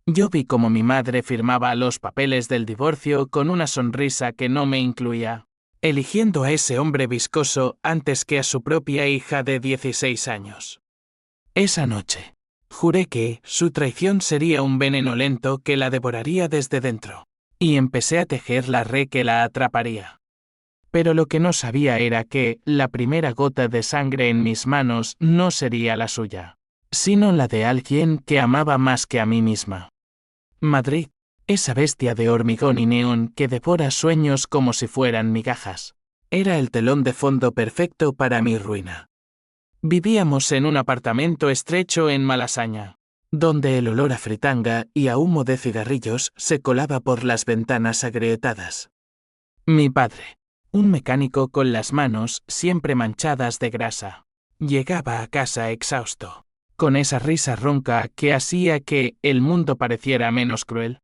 Yo vi cómo mi madre firmaba los papeles del divorcio con una sonrisa que no me incluía, eligiendo a ese hombre viscoso antes que a su propia hija de 16 años. Esa noche, juré que su traición sería un veneno lento que la devoraría desde dentro, y empecé a tejer la red que la atraparía. Pero lo que no sabía era que la primera gota de sangre en mis manos no sería la suya, sino la de alguien que amaba más que a mí misma. Madrid, esa bestia de hormigón y neón que devora sueños como si fueran migajas, era el telón de fondo perfecto para mi ruina. Vivíamos en un apartamento estrecho en Malasaña, donde el olor a fritanga y a humo de cigarrillos se colaba por las ventanas agrietadas. Mi padre, un mecánico con las manos siempre manchadas de grasa, llegaba a casa exhausto, con esa risa ronca que hacía que el mundo pareciera menos cruel.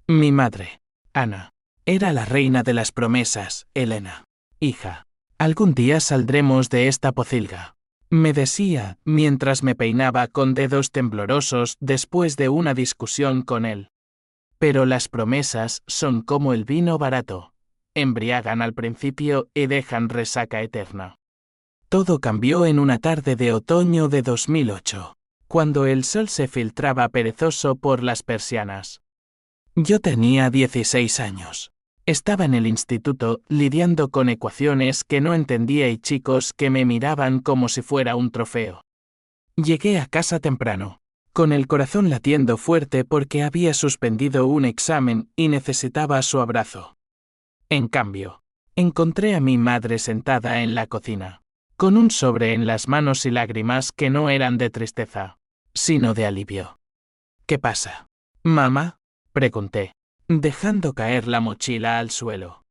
Mi madre, Ana, era la reina de las promesas. Elena, hija, algún día saldremos de esta pocilga, me decía mientras me peinaba con dedos temblorosos después de una discusión con él. Pero las promesas son como el vino barato, embriagan al principio y dejan resaca eterna. Todo cambió en una tarde de otoño de 2008, cuando el sol se filtraba perezoso por las persianas. Yo tenía 16 años. Estaba en el instituto lidiando con ecuaciones que no entendía y chicos que me miraban como si fuera un trofeo. Llegué a casa temprano, con el corazón latiendo fuerte porque había suspendido un examen y necesitaba su abrazo. En cambio, encontré a mi madre sentada en la cocina, con un sobre en las manos y lágrimas que no eran de tristeza, sino de alivio. ¿Qué pasa, mamá?, pregunté, dejando caer la mochila al suelo.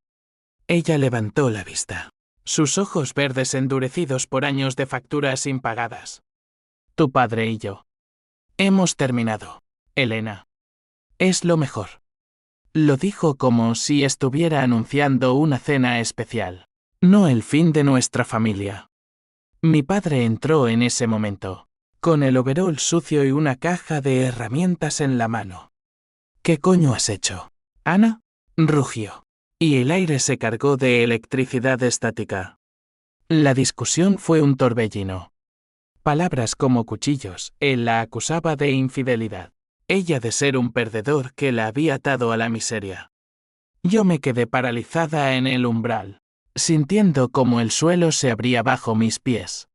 Ella levantó la vista, sus ojos verdes endurecidos por años de facturas impagadas. Tu padre y yo. Hemos terminado, Elena. Es lo mejor. Lo dijo como si estuviera anunciando una cena especial, no el fin de nuestra familia. Mi padre entró en ese momento, con el overol sucio y una caja de herramientas en la mano. ¿Qué coño has hecho, Ana?, rugió, y el aire se cargó de electricidad estática. La discusión fue un torbellino. Palabras como cuchillos, él la acusaba de infidelidad, ella de ser un perdedor que la había atado a la miseria. Yo me quedé paralizada en el umbral, sintiendo como el suelo se abría bajo mis pies.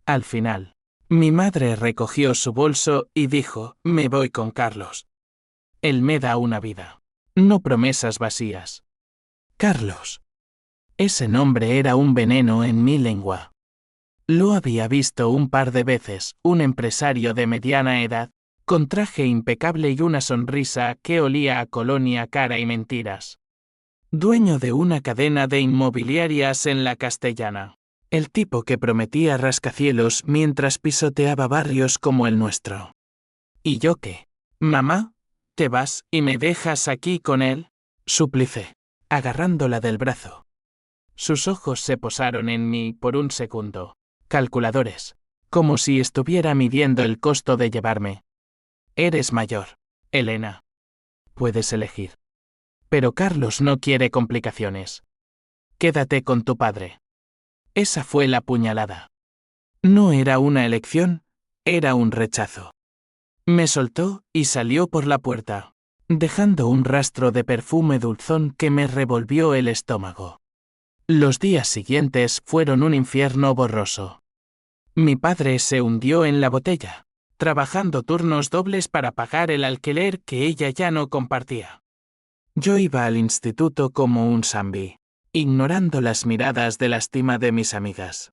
Al final, mi madre recogió su bolso y dijo, me voy con Carlos. Él me da una vida, no promesas vacías. Carlos. Ese nombre era un veneno en mi lengua. Lo había visto un par de veces, un empresario de mediana edad, con traje impecable y una sonrisa que olía a colonia cara y mentiras. Dueño de una cadena de inmobiliarias en la Castellana. El tipo que prometía rascacielos mientras pisoteaba barrios como el nuestro. ¿Y yo qué? ¿Mamá? ¿Te vas y me dejas aquí con él?, suplicé, agarrándola del brazo. Sus ojos se posaron en mí por un segundo, calculadores, como si estuviera midiendo el costo de llevarme. Eres mayor, Elena. Puedes elegir. Pero Carlos no quiere complicaciones. Quédate con tu padre. Esa fue la puñalada. No era una elección, era un rechazo. Me soltó y salió por la puerta, dejando un rastro de perfume dulzón que me revolvió el estómago. Los días siguientes fueron un infierno borroso. Mi padre se hundió en la botella, trabajando turnos dobles para pagar el alquiler que ella ya no compartía. Yo iba al instituto como un zombie, ignorando las miradas de lástima de mis amigas.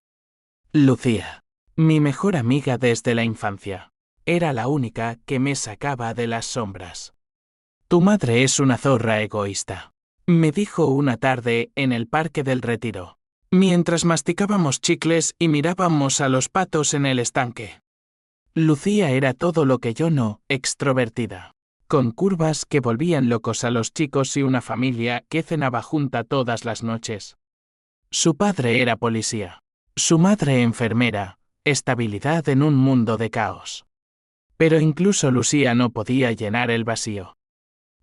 Lucía, mi mejor amiga desde la infancia, era la única que me sacaba de las sombras. Tu madre es una zorra egoísta, me dijo una tarde en el Parque del Retiro, mientras masticábamos chicles y mirábamos a los patos en el estanque. Lucía era todo lo que yo no, extrovertida, con curvas que volvían locos a los chicos y una familia que cenaba junta todas las noches. Su padre era policía, su madre enfermera, estabilidad en un mundo de caos. Pero incluso Lucía no podía llenar el vacío.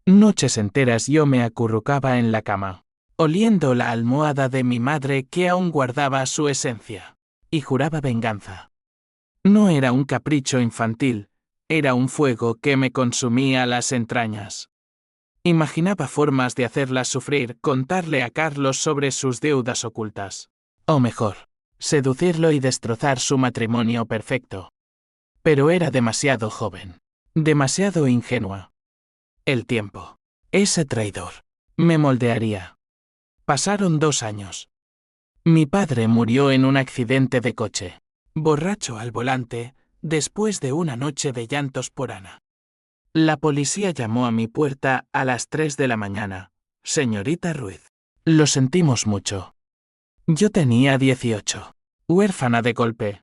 Noches enteras yo me acurrucaba en la cama, oliendo la almohada de mi madre que aún guardaba su esencia, y juraba venganza. No era un capricho infantil, era un fuego que me consumía las entrañas. Imaginaba formas de hacerla sufrir, contarle a Carlos sobre sus deudas ocultas. O mejor, seducirlo y destrozar su matrimonio perfecto. Pero era demasiado joven, demasiado ingenua. El tiempo, ese traidor, me moldearía. Pasaron 2 años. Mi padre murió en un accidente de coche, borracho al volante, después de una noche de llantos por Ana. La policía llamó a mi puerta a las 3 de la mañana. Señorita Ruiz. Lo sentimos mucho. Yo tenía 18. Huérfana de golpe.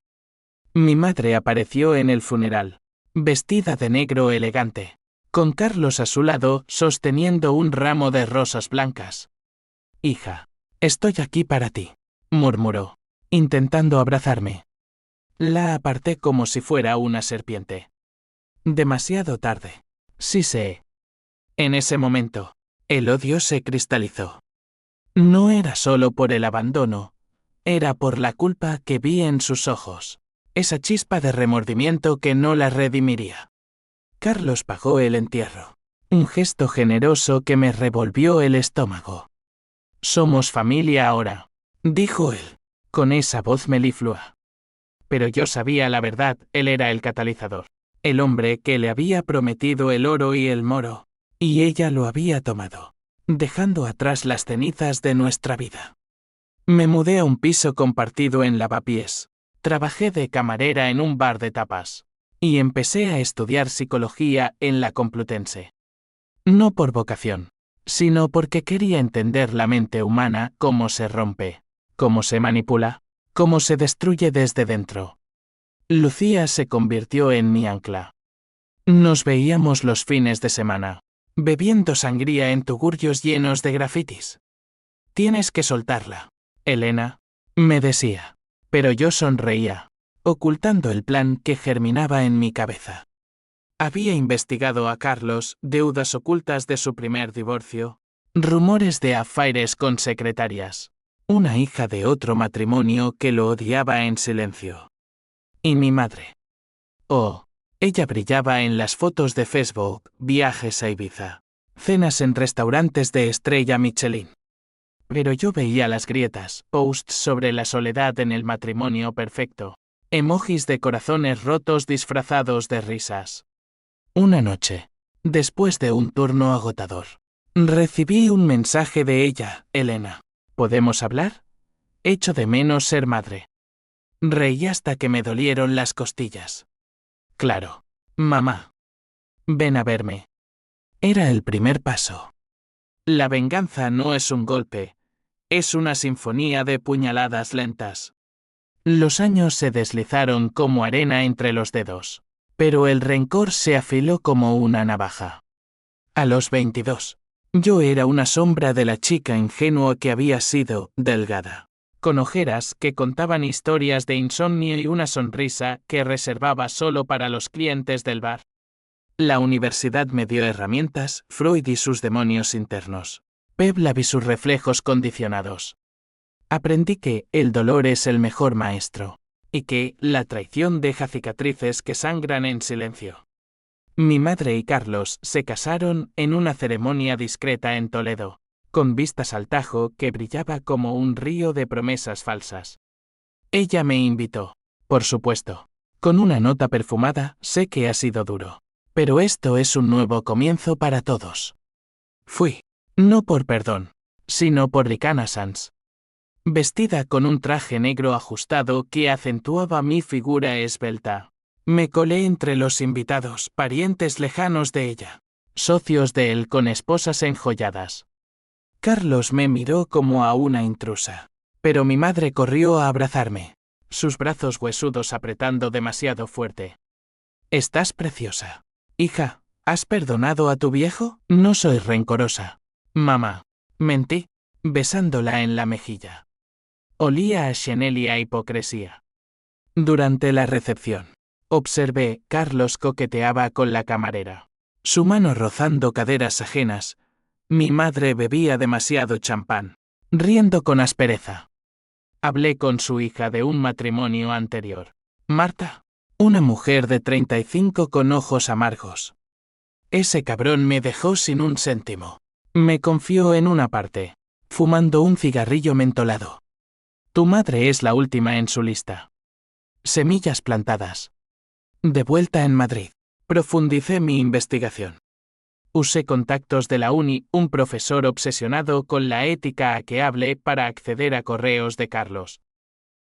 Mi madre apareció en el funeral, vestida de negro elegante, con Carlos a su lado sosteniendo un ramo de rosas blancas. Hija, estoy aquí para ti, murmuró, intentando abrazarme. La aparté como si fuera una serpiente. Demasiado tarde. Sí sé. En ese momento, el odio se cristalizó. No era solo por el abandono, era por la culpa que vi en sus ojos, esa chispa de remordimiento que no la redimiría. Carlos pagó el entierro, un gesto generoso que me revolvió el estómago. Somos familia ahora, dijo él, con esa voz meliflua. Pero yo sabía la verdad, él era el catalizador, el hombre que le había prometido el oro y el moro, y ella lo había tomado, dejando atrás las cenizas de nuestra vida. Me mudé a un piso compartido en Lavapiés, trabajé de camarera en un bar de tapas, y empecé a estudiar psicología en la Complutense. No por vocación, sino porque quería entender la mente humana, cómo se rompe, cómo se manipula, cómo se destruye desde dentro. Lucía se convirtió en mi ancla. Nos veíamos los fines de semana, bebiendo sangría en tugurios llenos de grafitis. Tienes que soltarla, Elena, me decía. Pero yo sonreía, ocultando el plan que germinaba en mi cabeza. Había investigado a Carlos, deudas ocultas de su primer divorcio, rumores de affaires con secretarias, una hija de otro matrimonio que lo odiaba en silencio. Y mi madre. Oh, ella brillaba en las fotos de Facebook, viajes a Ibiza, cenas en restaurantes de estrella Michelin. Pero yo veía las grietas, posts sobre la soledad en el matrimonio perfecto, emojis de corazones rotos disfrazados de risas. Una noche, después de un turno agotador, recibí un mensaje de ella, Elena. ¿Podemos hablar? Echo de menos ser madre. Reí hasta que me dolieron las costillas. Claro, mamá. Ven a verme. Era el primer paso. La venganza no es un golpe, es una sinfonía de puñaladas lentas. Los años se deslizaron como arena entre los dedos, pero el rencor se afiló como una navaja. A los 22, yo era una sombra de la chica ingenua que había sido, delgada, con ojeras que contaban historias de insomnio y una sonrisa que reservaba solo para los clientes del bar. La universidad me dio herramientas, Freud y sus demonios internos, Pavlov y sus reflejos condicionados. Aprendí que el dolor es el mejor maestro, y que la traición deja cicatrices que sangran en silencio. Mi madre y Carlos se casaron en una ceremonia discreta en Toledo, con vistas al Tajo que brillaba como un río de promesas falsas. Ella me invitó, por supuesto, con una nota perfumada. Sé que ha sido duro, pero esto es un nuevo comienzo para todos. Fui, no por perdón, sino por reconnaissance. Vestida con un traje negro ajustado que acentuaba mi figura esbelta, me colé entre los invitados, parientes lejanos de ella, socios de él con esposas enjolladas. Carlos me miró como a una intrusa, pero mi madre corrió a abrazarme, sus brazos huesudos apretando demasiado fuerte. Estás preciosa. Hija, ¿has perdonado a tu viejo? No soy rencorosa. Mamá. Mentí, besándola en la mejilla. Olía a Chanel y a hipocresía. Durante la recepción, Observé, Carlos coqueteaba con la camarera. Su mano rozando caderas ajenas. Mi madre bebía demasiado champán, riendo con aspereza. Hablé con su hija de un matrimonio anterior. Marta, una mujer de 35 con ojos amargos. Ese cabrón me dejó sin un céntimo. Me confió en una parte, fumando un cigarrillo mentolado. Tu madre es la última en su lista. Semillas plantadas. De vuelta en Madrid, profundicé mi investigación. Usé contactos de la uni, un profesor obsesionado con la ética a que hablé para acceder a correos de Carlos.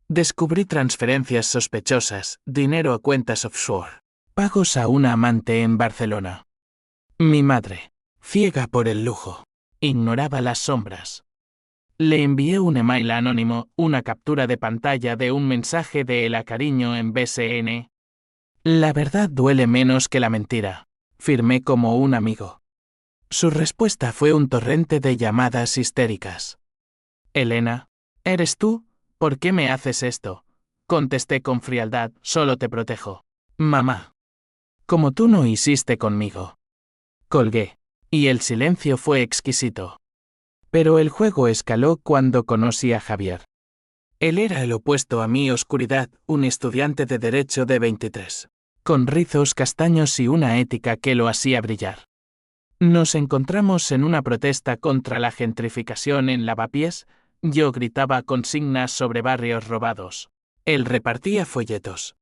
Descubrí transferencias sospechosas, dinero a cuentas offshore, pagos a una amante en Barcelona. Mi madre, ciega por el lujo, ignoraba las sombras. Le envié un email anónimo, una captura de pantalla de un mensaje de él a cariño en BSN. La verdad duele menos que la mentira, firmé como un amigo. Su respuesta fue un torrente de llamadas histéricas. Elena, ¿eres tú? ¿Por qué me haces esto? Contesté con frialdad, solo te protejo. Mamá. Como tú no hiciste conmigo. Colgué, y el silencio fue exquisito. Pero el juego escaló cuando conocí a Javier. Él era el opuesto a mi oscuridad, un estudiante de derecho de 23, con rizos castaños y una ética que lo hacía brillar. Nos encontramos en una protesta contra la gentrificación en Lavapiés. Yo gritaba consignas sobre barrios robados. Él repartía folletos.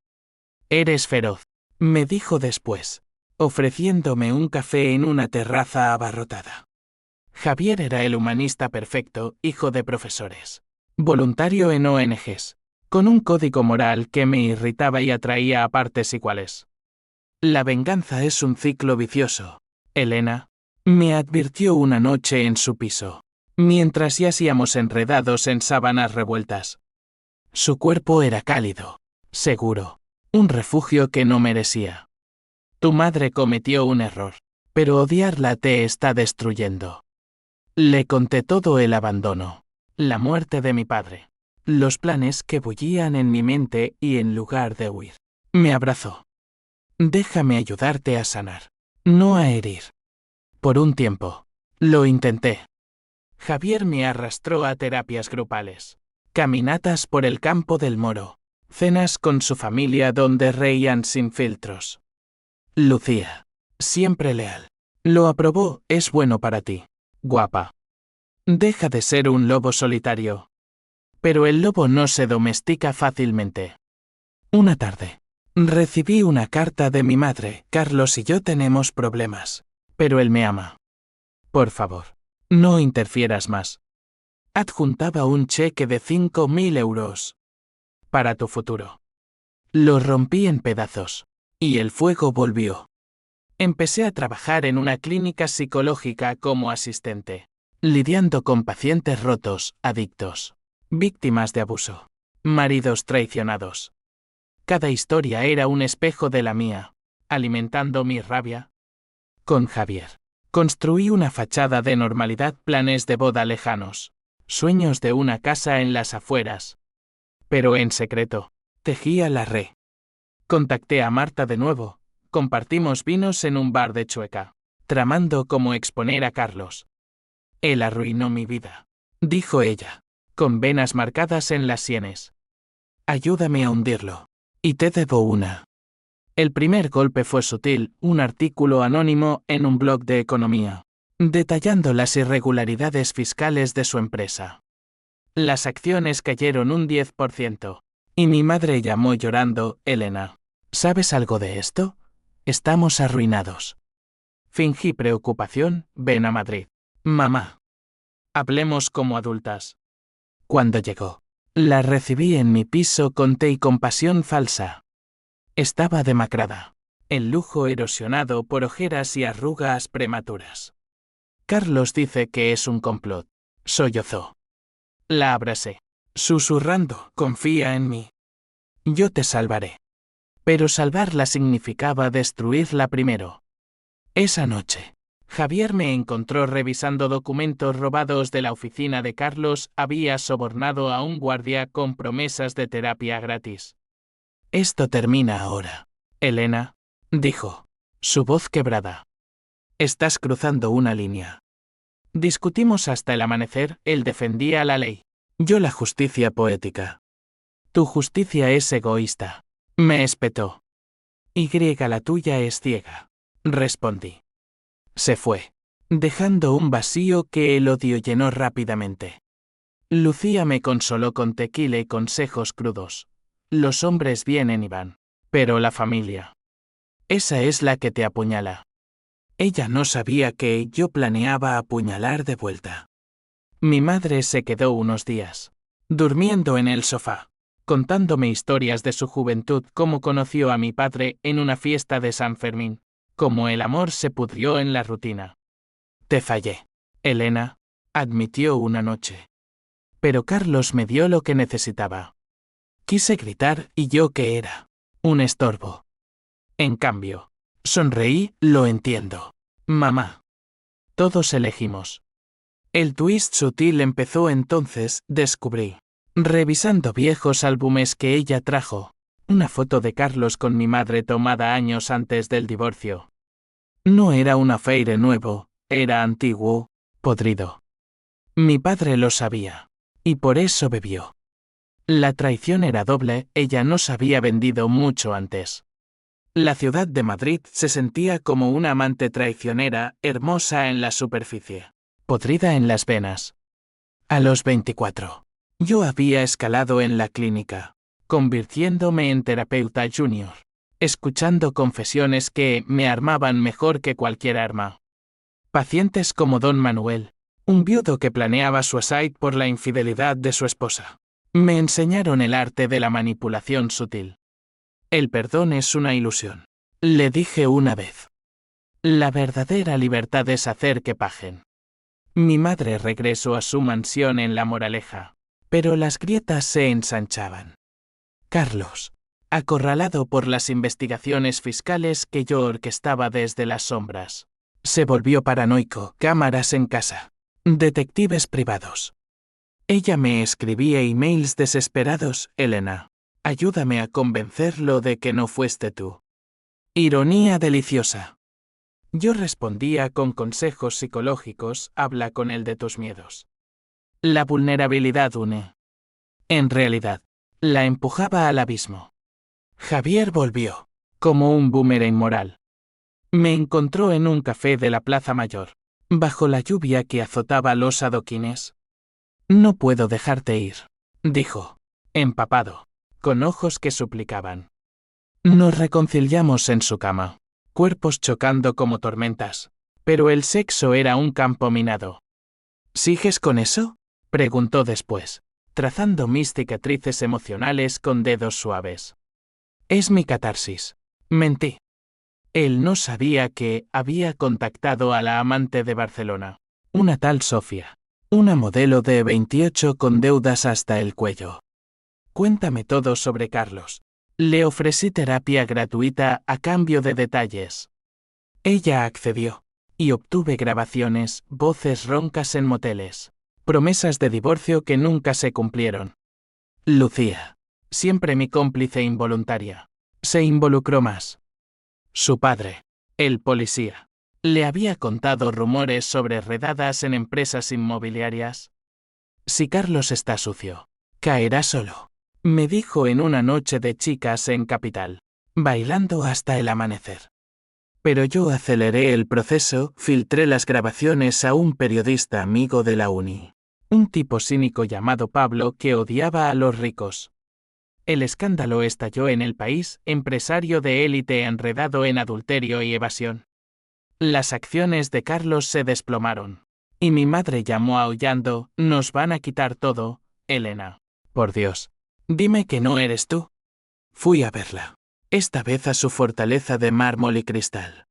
Eres feroz, me dijo después, ofreciéndome un café en una terraza abarrotada. Javier era el humanista perfecto, hijo de profesores. Voluntario en ONGs, con un código moral que me irritaba y atraía a partes iguales. La venganza es un ciclo vicioso, Elena, me advirtió una noche en su piso, mientras yacíamos enredados en sábanas revueltas. Su cuerpo era cálido, seguro, un refugio que no merecía. Tu madre cometió un error, pero odiarla te está destruyendo. Le conté todo el abandono, la muerte de mi padre, los planes que bullían en mi mente y en lugar de huir. Me abrazó. Déjame ayudarte a sanar, no a herir. Por un tiempo. Lo intenté. Javier me arrastró a terapias grupales, caminatas por el campo del Moro, cenas con su familia donde reían sin filtros. Lucía, siempre leal. Lo aprobó, es bueno para ti, guapa. Deja de ser un lobo solitario. Pero el lobo no se domestica fácilmente. Una tarde, recibí una carta de mi madre. Carlos y yo tenemos problemas, pero él me ama. Por favor, no interfieras más. Adjuntaba un cheque de 5.000 euros. Para tu futuro. Lo rompí en pedazos, y el fuego volvió. Empecé a trabajar en una clínica psicológica como asistente, lidiando con pacientes rotos, adictos, víctimas de abuso, maridos traicionados. Cada historia era un espejo de la mía, alimentando mi rabia. Con Javier, construí una fachada de normalidad, planes de boda lejanos, sueños de una casa en las afueras. Pero en secreto, tejía la red. Contacté a Marta de nuevo, compartimos vinos en un bar de Chueca, tramando cómo exponer a Carlos. Él arruinó mi vida, dijo ella, con venas marcadas en las sienes. Ayúdame a hundirlo, y te debo una. El primer golpe fue sutil, un artículo anónimo en un blog de economía, detallando las irregularidades fiscales de su empresa. Las acciones cayeron un 10%, y mi madre llamó llorando, Elena, ¿sabes algo de esto? Estamos arruinados. Fingí preocupación, ven a Madrid. Mamá. Hablemos como adultas. Cuando llegó, la recibí en mi piso con té y compasión falsa. Estaba demacrada, el lujo erosionado por ojeras y arrugas prematuras. Carlos dice que es un complot, sollozó. La abracé, susurrando, confía en mí. Yo te salvaré. Pero salvarla significaba destruirla primero. Esa noche, Javier me encontró revisando documentos robados de la oficina de Carlos. Había sobornado a un guardia con promesas de terapia gratis. Esto termina ahora, Elena, dijo, su voz quebrada. Estás cruzando una línea. Discutimos hasta el amanecer, él defendía la ley. Yo la justicia poética. Tu justicia es egoísta. Me espetó. Y la tuya es ciega. Respondí. Se fue, dejando un vacío que el odio llenó rápidamente. Lucía me consoló con tequila y consejos crudos. Los hombres vienen y van. Pero la familia. Esa es la que te apuñala. Ella no sabía que yo planeaba apuñalar de vuelta. Mi madre se quedó unos días, durmiendo en el sofá, contándome historias de su juventud, cómo conoció a mi padre en una fiesta de San Fermín, cómo el amor se pudrió en la rutina. Te fallé, Elena, admitió una noche. Pero Carlos me dio lo que necesitaba. Quise gritar y yo que era un estorbo. En cambio, sonreí, lo entiendo. Mamá. Todos elegimos. El twist sutil empezó entonces, descubrí. Revisando viejos álbumes que ella trajo, una foto de Carlos con mi madre tomada años antes del divorcio. No era un affaire nuevo, era antiguo, podrido. Mi padre lo sabía. Y por eso bebió. La traición era doble, ella nos había vendido mucho antes. La ciudad de Madrid se sentía como una amante traicionera, hermosa en la superficie, podrida en las venas. A los 24, yo había escalado en la clínica, convirtiéndome en terapeuta junior, escuchando confesiones que me armaban mejor que cualquier arma. Pacientes como Don Manuel, un viudo que planeaba suicide por la infidelidad de su esposa, me enseñaron el arte de la manipulación sutil. El perdón es una ilusión, le dije una vez. La verdadera libertad es hacer que paguen. Mi madre regresó a su mansión en La Moraleja, pero las grietas se ensanchaban. Carlos, acorralado por las investigaciones fiscales que yo orquestaba desde las sombras, se volvió paranoico, cámaras en casa, detectives privados. Ella me escribía emails desesperados, Elena. Ayúdame a convencerlo de que no fuiste tú. Ironía deliciosa. Yo respondía con consejos psicológicos, habla con él de tus miedos. La vulnerabilidad une. En realidad, la empujaba al abismo. Javier volvió, como un boomerang moral. Me encontró en un café de la Plaza Mayor, bajo la lluvia que azotaba los adoquines. No puedo dejarte ir, dijo, empapado, con ojos que suplicaban. Nos reconciliamos en su cama, cuerpos chocando como tormentas, pero el sexo era un campo minado. ¿Sigues con eso?, preguntó después, trazando mis cicatrices emocionales con dedos suaves. Es mi catarsis. Mentí. Él no sabía que había contactado a la amante de Barcelona, una tal Sofía, una modelo de 28 con deudas hasta el cuello. Cuéntame todo sobre Carlos. Le ofrecí terapia gratuita a cambio de detalles. Ella accedió, y obtuve grabaciones, voces roncas en moteles, promesas de divorcio que nunca se cumplieron. Lucía, siempre mi cómplice involuntaria, se involucró más. Su padre, el policía, le había contado rumores sobre redadas en empresas inmobiliarias. Si Carlos está sucio, caerá solo, me dijo en una noche de chicas en Capital, bailando hasta el amanecer. Pero yo aceleré el proceso, filtré las grabaciones a un periodista amigo de la uni, un tipo cínico llamado Pablo que odiaba a los ricos. El escándalo estalló en el país, empresario de élite enredado en adulterio y evasión. Las acciones de Carlos se desplomaron. Y mi madre llamó aullando, nos van a quitar todo, Elena. Por Dios, dime que no eres tú. Fui a verla, esta vez a su fortaleza de mármol y cristal.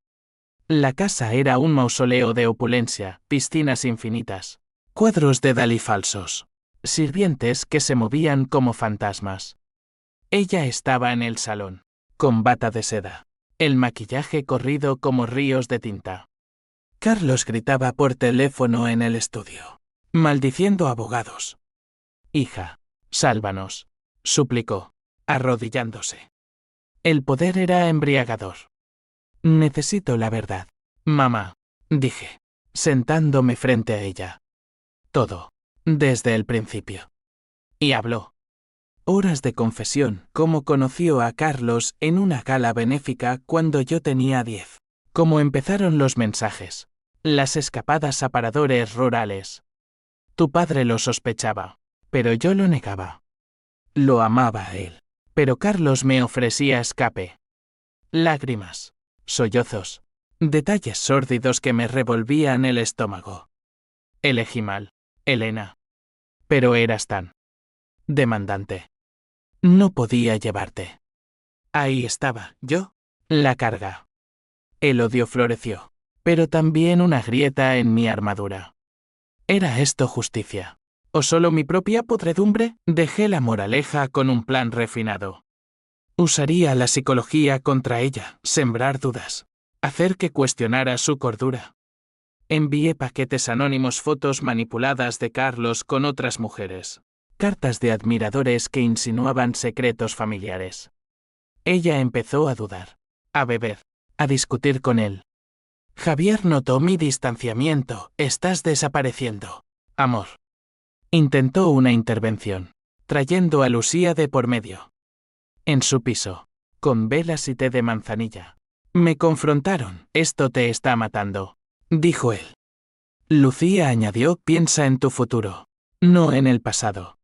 La casa era un mausoleo de opulencia, piscinas infinitas, cuadros de Dalí falsos, sirvientes que se movían como fantasmas. Ella estaba en el salón, con bata de seda, el maquillaje corrido como ríos de tinta. Carlos gritaba por teléfono en el estudio, maldiciendo abogados. Hija, sálvanos, suplicó, arrodillándose. El poder era embriagador. Necesito la verdad, mamá, dije, sentándome frente a ella. Todo, desde el principio. Y habló. Horas de confesión, cómo conoció a Carlos en una gala benéfica cuando yo tenía 10. Cómo empezaron los mensajes. Las escapadas a paradores rurales. Tu padre lo sospechaba, pero yo lo negaba. Lo amaba a él, pero Carlos me ofrecía escape. Lágrimas, sollozos, detalles sórdidos que me revolvían el estómago. Elegí mal, Elena. Pero eras tan demandante. No podía llevarte. Ahí estaba, yo, la carga. El odio floreció, pero también una grieta en mi armadura. ¿Era esto justicia? ¿O solo mi propia podredumbre? Dejé la moraleja con un plan refinado. Usaría la psicología contra ella, sembrar dudas, hacer que cuestionara su cordura. Envié paquetes anónimos, fotos manipuladas de Carlos con otras mujeres, cartas de admiradores que insinuaban secretos familiares. Ella empezó a dudar, a beber, a discutir con él. Javier notó mi distanciamiento. Estás desapareciendo, amor. Intentó una intervención, trayendo a Lucía de por medio. En su piso, con velas y té de manzanilla. Me confrontaron. Esto te está matando, dijo él. Lucía añadió, piensa en tu futuro, no en el pasado.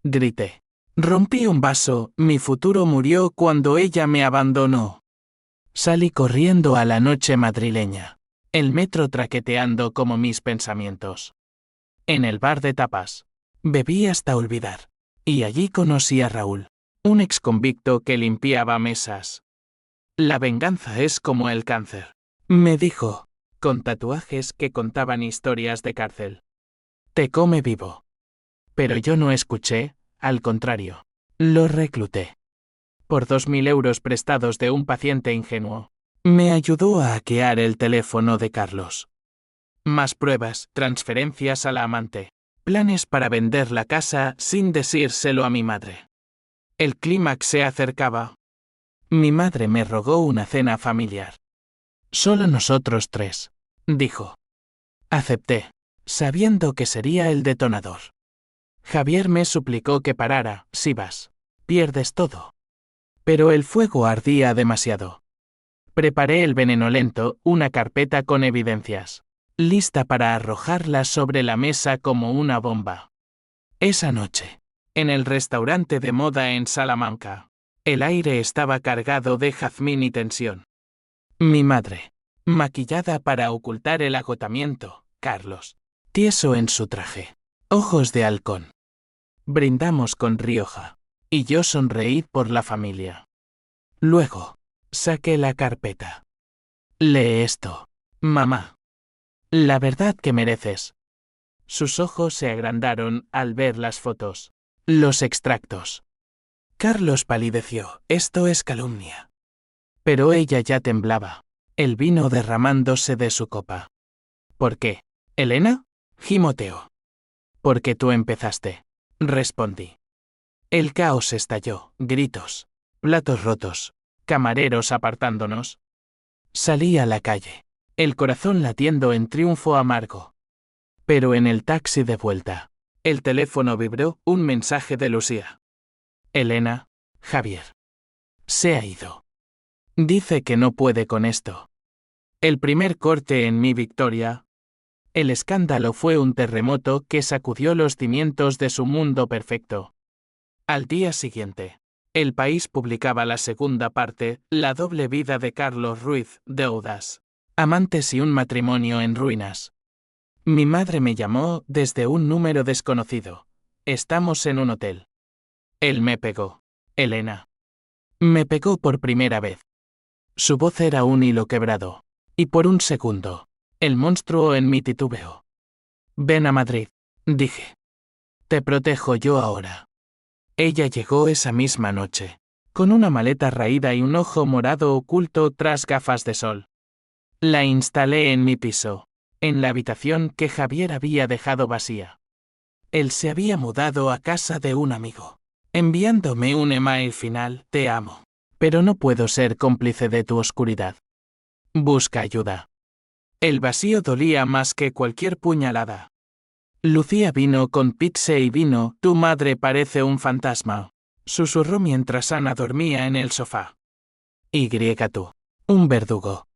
Grité. Rompí un vaso, mi futuro murió cuando ella me abandonó. Salí corriendo a la noche madrileña, el metro traqueteando como mis pensamientos. En el bar de tapas, bebí hasta olvidar, y allí conocí a Raúl, un exconvicto que limpiaba mesas. La venganza es como el cáncer, me dijo, con tatuajes que contaban historias de cárcel. Te come vivo. Pero yo no escuché, al contrario, lo recluté. Por 2.000 euros prestados de un paciente ingenuo, me ayudó a hackear el teléfono de Carlos. Más pruebas, transferencias a la amante, planes para vender la casa sin decírselo a mi madre. El clímax se acercaba. Mi madre me rogó una cena familiar. Solo nosotros 3, dijo. Acepté, sabiendo que sería el detonador. Javier me suplicó que parara. Si vas, pierdes todo. Pero el fuego ardía demasiado. Preparé el veneno lento, una carpeta con evidencias, lista para arrojarla sobre la mesa como una bomba. Esa noche, en el restaurante de moda en Salamanca, el aire estaba cargado de jazmín y tensión. Mi madre, maquillada para ocultar el agotamiento, Carlos, tieso en su traje, ojos de halcón. Brindamos con Rioja, y yo sonreí por la familia. Luego, saqué la carpeta. Lee esto, mamá. La verdad que mereces. Sus ojos se agrandaron al ver las fotos, los extractos. Carlos palideció. Esto es calumnia. Pero ella ya temblaba, el vino derramándose de su copa. ¿Por qué, Elena? Gimoteó. Porque tú empezaste, respondí. El caos estalló, gritos, platos rotos, camareros apartándonos. Salí a la calle, el corazón latiendo en triunfo amargo. Pero en el taxi de vuelta, el teléfono vibró, un mensaje de Lucía. Elena, Javier. Se ha ido. Dice que no puede con esto. El primer corte en mi victoria. El escándalo fue un terremoto que sacudió los cimientos de su mundo perfecto. Al día siguiente, El País publicaba la segunda parte, La doble vida de Carlos Ruiz, deudas, amantes y un matrimonio en ruinas. Mi madre me llamó desde un número desconocido. Estamos en un hotel. Él me pegó. Elena. Me pegó por primera vez. Su voz era un hilo quebrado. Y por un segundo, el monstruo en mi titubeo. Ven a Madrid, dije. Te protejo yo ahora. Ella llegó esa misma noche, con una maleta raída y un ojo morado oculto tras gafas de sol. La instalé en mi piso, en la habitación que Javier había dejado vacía. Él se había mudado a casa de un amigo, enviándome un email final, te amo. Pero no puedo ser cómplice de tu oscuridad. Busca ayuda. El vacío dolía más que cualquier puñalada. Lucía vino con pizza y vino, tu madre parece un fantasma. Susurró mientras Ana dormía en el sofá. Tú. Un verdugo.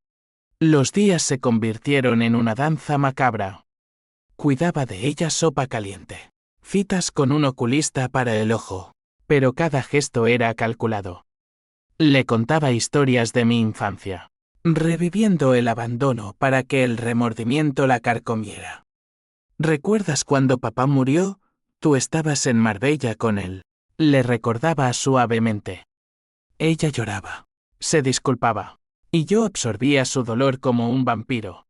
Los días se convirtieron en una danza macabra. Cuidaba de ella sopa caliente. Citas con un oculista para el ojo. Pero cada gesto era calculado. Le contaba historias de mi infancia, reviviendo el abandono para que el remordimiento la carcomiera. ¿Recuerdas cuando papá murió? Tú estabas en Marbella con él. Le recordaba suavemente. Ella lloraba. Se disculpaba. Y yo absorbía su dolor como un vampiro.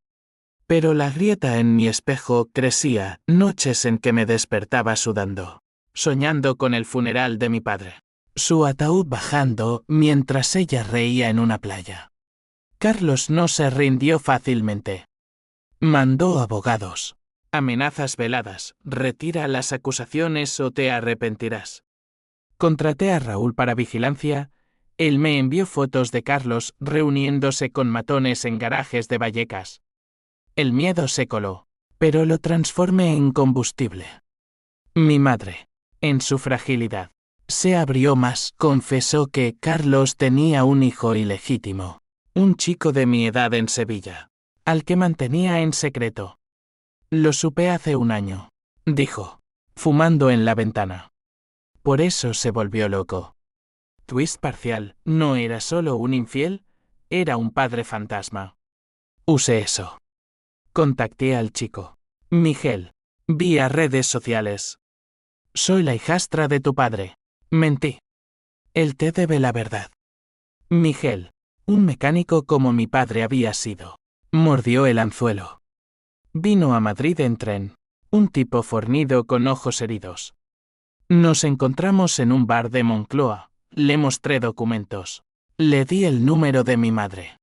Pero la grieta en mi espejo crecía, noches en que me despertaba sudando, soñando con el funeral de mi padre. Su ataúd bajando mientras ella reía en una playa. Carlos no se rindió fácilmente. Mandó abogados. Amenazas veladas, retira las acusaciones o te arrepentirás. Contraté a Raúl para vigilancia. Él me envió fotos de Carlos reuniéndose con matones en garajes de Vallecas. El miedo se coló, pero lo transformé en combustible. Mi madre, en su fragilidad, se abrió más. Confesó que Carlos tenía un hijo ilegítimo, un chico de mi edad en Sevilla, al que mantenía en secreto. Lo supe hace un año, dijo, fumando en la ventana. Por eso se volvió loco. Twist parcial, no era solo un infiel, era un padre fantasma. Usé eso. Contacté al chico. Miguel. Vía redes sociales. Soy la hijastra de tu padre. Mentí. Él te debe la verdad. Miguel. Un mecánico como mi padre había sido. Mordió el anzuelo. Vino a Madrid en tren. Un tipo fornido con ojos heridos. Nos encontramos en un bar de Moncloa. Le mostré documentos. Le di el número de mi madre.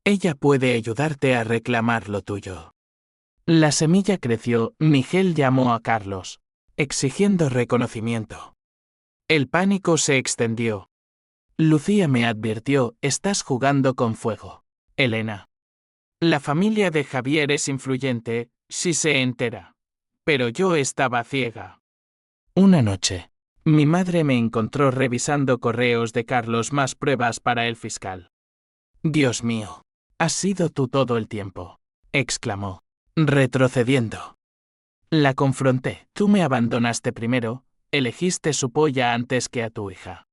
Ella puede ayudarte a reclamar lo tuyo. La semilla creció. Miguel llamó a Carlos, exigiendo reconocimiento. El pánico se extendió. Lucía me advirtió, estás jugando con fuego. Elena. La familia de Javier es influyente, si se entera. Pero yo estaba ciega. Una noche, mi madre me encontró revisando correos de Carlos más pruebas para el fiscal. Dios mío, has sido tú todo el tiempo, exclamó, retrocediendo. La confronté. Tú me abandonaste primero, elegiste su polla antes que a tu hija.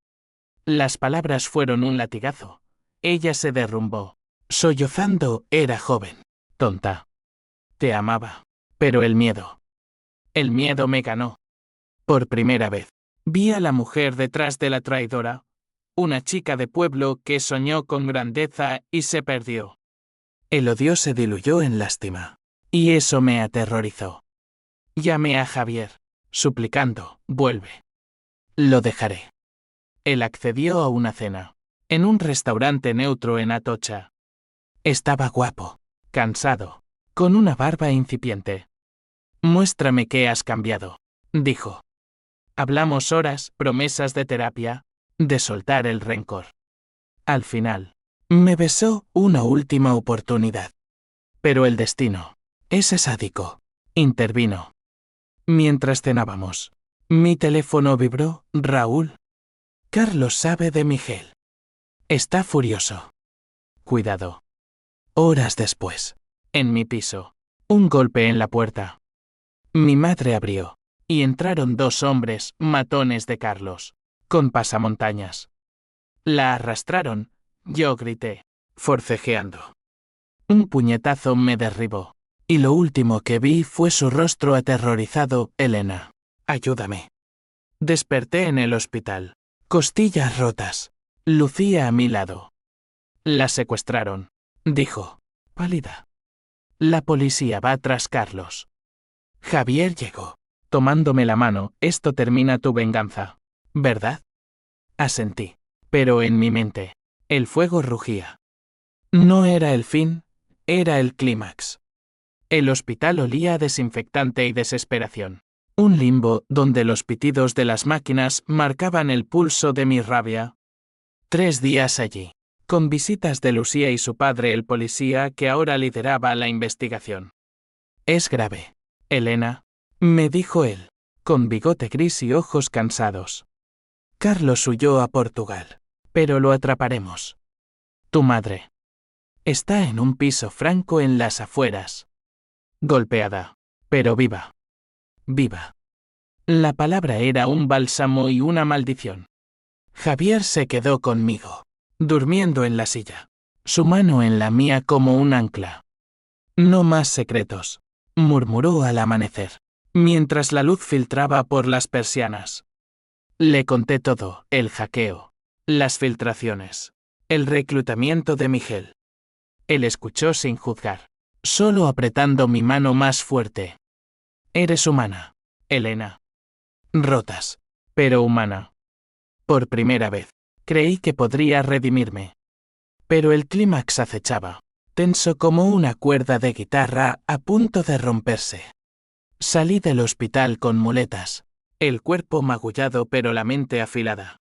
Las palabras fueron un latigazo. Ella se derrumbó. Sollozando, era joven. Tonta. Te amaba. Pero el miedo. El miedo me ganó. Por primera vez, vi a la mujer detrás de la traidora. Una chica de pueblo que soñó con grandeza y se perdió. El odio se diluyó en lástima. Y eso me aterrorizó. Llamé a Javier, suplicando, vuelve. Lo dejaré. Él accedió a una cena, en un restaurante neutro en Atocha. Estaba guapo, cansado, con una barba incipiente. Muéstrame qué has cambiado, dijo. Hablamos horas, promesas de terapia, de soltar el rencor. Al final, me besó una última oportunidad. Pero el destino, ese sádico, intervino. Mientras cenábamos, mi teléfono vibró. Raúl. Carlos sabe de Miguel. Está furioso. Cuidado. Horas después, en mi piso, un golpe en la puerta. Mi madre abrió, y entraron dos hombres, matones de Carlos, con pasamontañas. La arrastraron, yo grité, forcejeando. Un puñetazo me derribó, y lo último que vi fue su rostro aterrorizado. Elena, ayúdame. Desperté en el hospital, costillas rotas, Lucía a mi lado. La secuestraron, dijo, pálida. La policía va tras Carlos. Javier llegó, tomándome la mano. Esto termina tu venganza, ¿verdad? Asentí, pero en mi mente, el fuego rugía. No era el fin, era el clímax. El hospital olía a desinfectante y desesperación. Un limbo donde los pitidos de las máquinas marcaban el pulso de mi rabia. 3 días allí, con visitas de Lucía y su padre el policía que ahora lideraba la investigación. Es grave, Elena, me dijo él, con bigote gris y ojos cansados. Carlos huyó a Portugal, pero lo atraparemos. Tu madre está en un piso franco en las afueras. Golpeada, pero viva. Viva. La palabra era un bálsamo y una maldición. Javier se quedó conmigo, durmiendo en la silla, su mano en la mía como un ancla. No más secretos, murmuró al amanecer, mientras la luz filtraba por las persianas. Le conté todo, el hackeo, las filtraciones, el reclutamiento de Miguel. Él escuchó sin juzgar, solo apretando mi mano más fuerte. Eres humana, Elena. Rotas, pero humana. Por primera vez, creí que podría redimirme. Pero el clímax acechaba, tenso como una cuerda de guitarra a punto de romperse. Salí del hospital con muletas, el cuerpo magullado pero la mente afilada.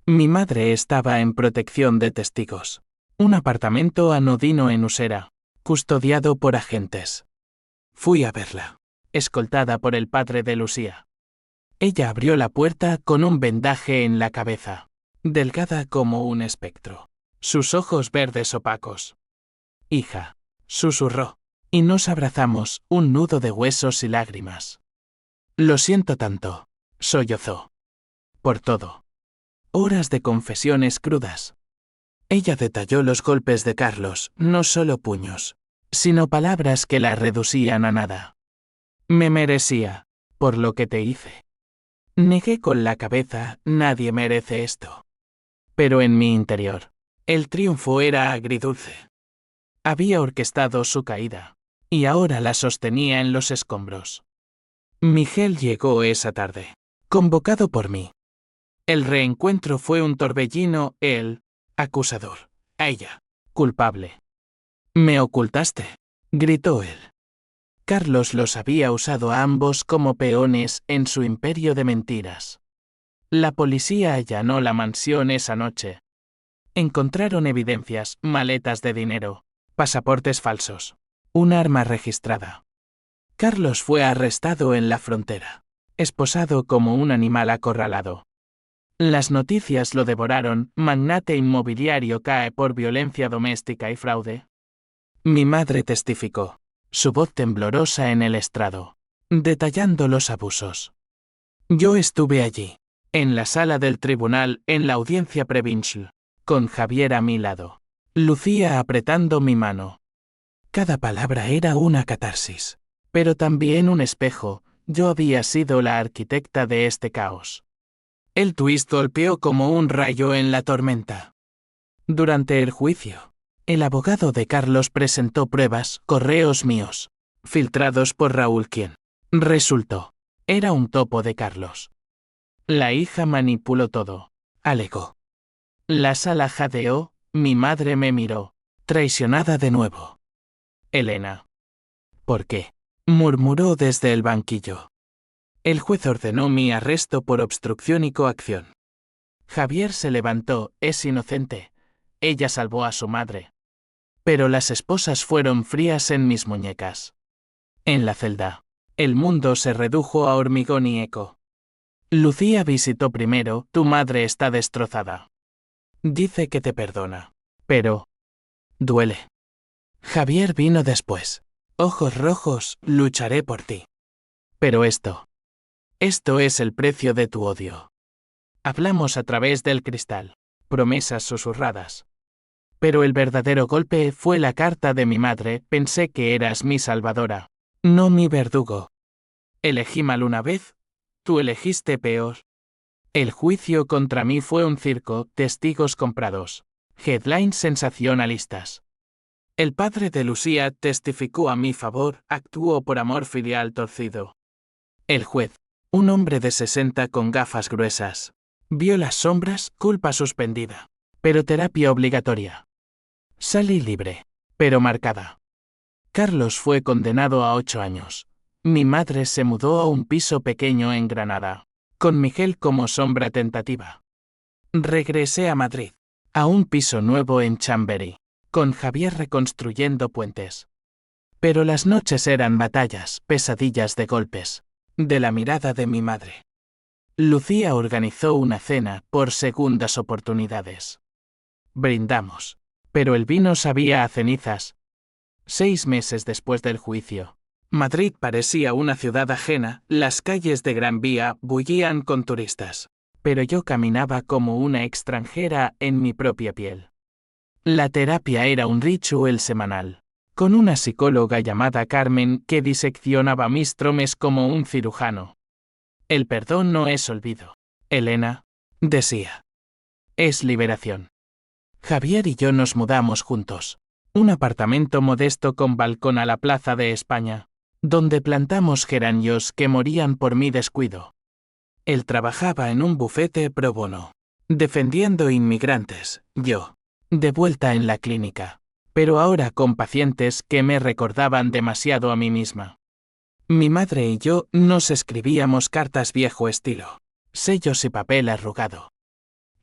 Mi madre estaba en protección de testigos. Un apartamento anodino en Usera, custodiado por agentes. Fui a verla, escoltada por el padre de Lucía. Ella abrió la puerta con un vendaje en la cabeza, delgada como un espectro, sus ojos verdes opacos. Hija, susurró, y nos abrazamos, un nudo de huesos y lágrimas. Lo siento tanto, sollozó. Por todo. Horas de confesiones crudas. Ella detalló los golpes de Carlos, no solo puños, sino palabras que la reducían a nada. Me merecía, por lo que te hice. Negué con la cabeza, nadie merece esto. Pero en mi interior, el triunfo era agridulce. Había orquestado su caída, y ahora la sostenía en los escombros. Miguel llegó esa tarde, convocado por mí. El reencuentro fue un torbellino, él, acusador, a ella, culpable. Me ocultaste, gritó él. Carlos los había usado a ambos como peones en su imperio de mentiras. La policía allanó la mansión esa noche. Encontraron evidencias, maletas de dinero, pasaportes falsos, un arma registrada. Carlos fue arrestado en la frontera, esposado como un animal acorralado. Las noticias lo devoraron, magnate inmobiliario cae por violencia doméstica y fraude. Mi madre testificó, su voz temblorosa en el estrado, detallando los abusos. Yo estuve allí, en la sala del tribunal, en la audiencia provincial, con Javier a mi lado, Lucía apretando mi mano. Cada palabra era una catarsis, pero también un espejo, yo había sido la arquitecta de este caos. El twist golpeó como un rayo en la tormenta. Durante el juicio, el abogado de Carlos presentó pruebas, correos míos, filtrados por Raúl quien, resultó, era un topo de Carlos. La hija manipuló todo, alegó. La sala jadeó, mi madre me miró, traicionada de nuevo. Elena. ¿Por qué? Murmuró desde el banquillo. El juez ordenó mi arresto por obstrucción y coacción. Javier se levantó, es inocente. Ella salvó a su madre. Pero las esposas fueron frías en mis muñecas. En la celda, el mundo se redujo a hormigón y eco. Lucía visitó primero, tu madre está destrozada. Dice que te perdona. Pero duele. Javier vino después. Ojos rojos, lucharé por ti. Pero esto es el precio de tu odio. Hablamos a través del cristal, promesas susurradas. Pero el verdadero golpe fue la carta de mi madre, pensé que eras mi salvadora, no mi verdugo. Elegí mal una vez, tú elegiste peor. El juicio contra mí fue un circo, testigos comprados, headlines sensacionalistas. El padre de Lucía testificó a mi favor, actuó por amor filial torcido. El juez, un hombre de 60 con gafas gruesas, vio las sombras, culpa suspendida, pero terapia obligatoria. Salí libre, pero marcada. Carlos fue condenado a 8 años. Mi madre se mudó a un piso pequeño en Granada, con Miguel como sombra tentativa. Regresé a Madrid. a un piso nuevo en Chamberí, con Javier reconstruyendo puentes. Pero las noches eran batallas, pesadillas de golpes, de la mirada de mi madre. Lucía organizó una cena por segundas oportunidades. Brindamos. Pero el vino sabía a cenizas. 6 meses después del juicio, Madrid parecía una ciudad ajena, las calles de Gran Vía bullían con turistas. Pero yo caminaba como una extranjera en mi propia piel. La terapia era un ritual semanal, con una psicóloga llamada Carmen que diseccionaba mis traumas como un cirujano. El perdón no es olvido, Elena, decía. Es liberación. Javier y yo nos mudamos juntos. Un apartamento modesto con balcón a la Plaza de España, donde plantamos geranios que morían por mi descuido. Él trabajaba en un bufete pro bono, defendiendo inmigrantes, yo, de vuelta en la clínica, pero ahora con pacientes que me recordaban demasiado a mí misma. Mi madre y yo nos escribíamos cartas viejo estilo, sellos y papel arrugado.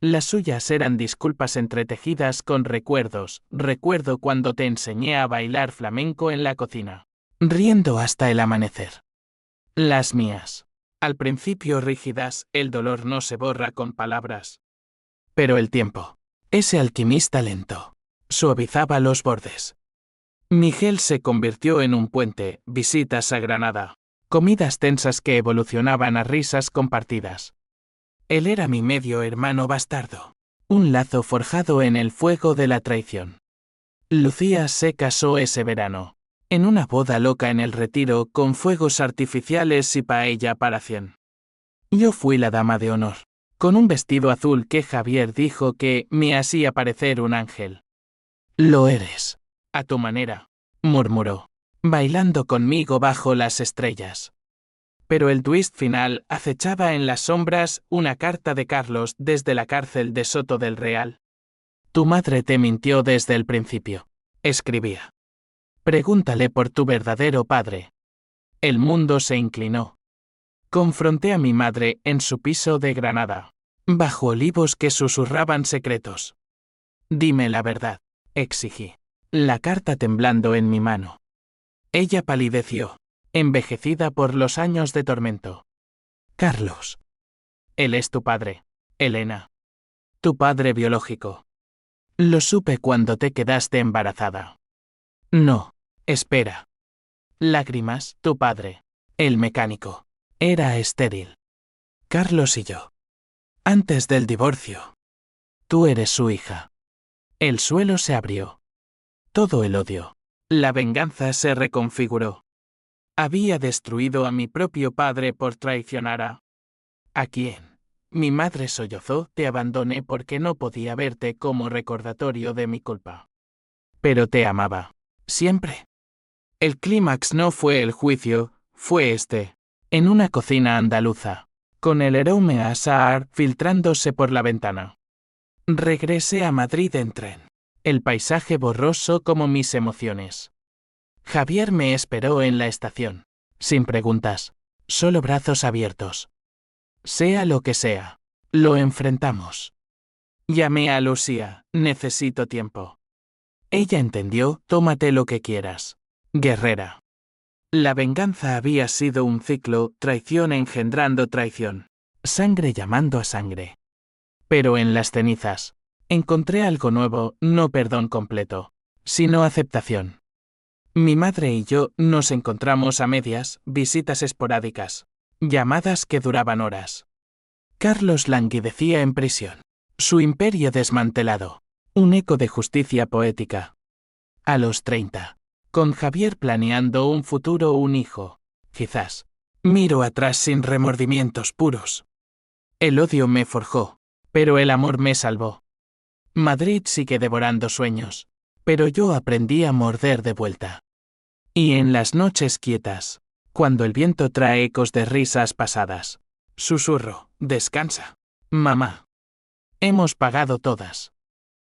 Las suyas eran disculpas entretejidas con recuerdos. Recuerdo cuando te enseñé a bailar flamenco en la cocina, riendo hasta el amanecer. Las mías, al principio rígidas, el dolor no se borra con palabras. Pero el tiempo, ese alquimista lento, suavizaba los bordes. Miguel se convirtió en un puente, visitas a Granada, comidas tensas que evolucionaban a risas compartidas. Él era mi medio hermano bastardo, un lazo forjado en el fuego de la traición. Lucía se casó ese verano, en una boda loca en el Retiro con fuegos artificiales y paella para 100. Yo fui la dama de honor, con un vestido azul que Javier dijo que me hacía parecer un ángel. Lo eres, a tu manera, murmuró, bailando conmigo bajo las estrellas. Pero el twist final acechaba en las sombras una carta de Carlos desde la cárcel de Soto del Real. Tu madre te mintió desde el principio, escribía. Pregúntale por tu verdadero padre. El mundo se inclinó. Confronté a mi madre en su piso de Granada, bajo olivos que susurraban secretos. Dime la verdad, exigí, la carta temblando en mi mano. Ella palideció, envejecida por los años de tormento. Carlos. Él es tu padre, Elena. Tu padre biológico. Lo supe cuando te quedaste embarazada. No, espera. Lágrimas, tu padre, el mecánico, era estéril. Carlos y yo. Antes del divorcio. Tú eres su hija. El suelo se abrió. Todo el odio. La venganza se reconfiguró. Había destruido a mi propio padre por traicionar ¿a quién? Mi madre sollozó, te abandoné porque no podía verte como recordatorio de mi culpa. Pero te amaba. Siempre. El clímax no fue el juicio, fue en una cocina andaluza, con el aroma a Saar filtrándose por la ventana. Regresé a Madrid en tren. El paisaje borroso como mis emociones. Javier me esperó en la estación, sin preguntas, solo brazos abiertos. Sea lo que sea, lo enfrentamos. Llamé a Lucía, necesito tiempo. Ella entendió, tómate lo que quieras. Guerrera. La venganza había sido un ciclo, traición engendrando traición, sangre llamando a sangre. Pero en las cenizas, encontré algo nuevo, no perdón completo, sino aceptación. Mi madre y yo nos encontramos a medias, visitas esporádicas, llamadas que duraban horas. Carlos languidecía en prisión, su imperio desmantelado, un eco de justicia poética. A los 30, con Javier planeando un futuro, un hijo, quizás, miro atrás sin remordimientos puros. El odio me forjó, pero el amor me salvó. Madrid sigue devorando sueños, pero yo aprendí a morder de vuelta. Y en las noches quietas, cuando el viento trae ecos de risas pasadas, susurro, descansa, mamá. Hemos pagado todas.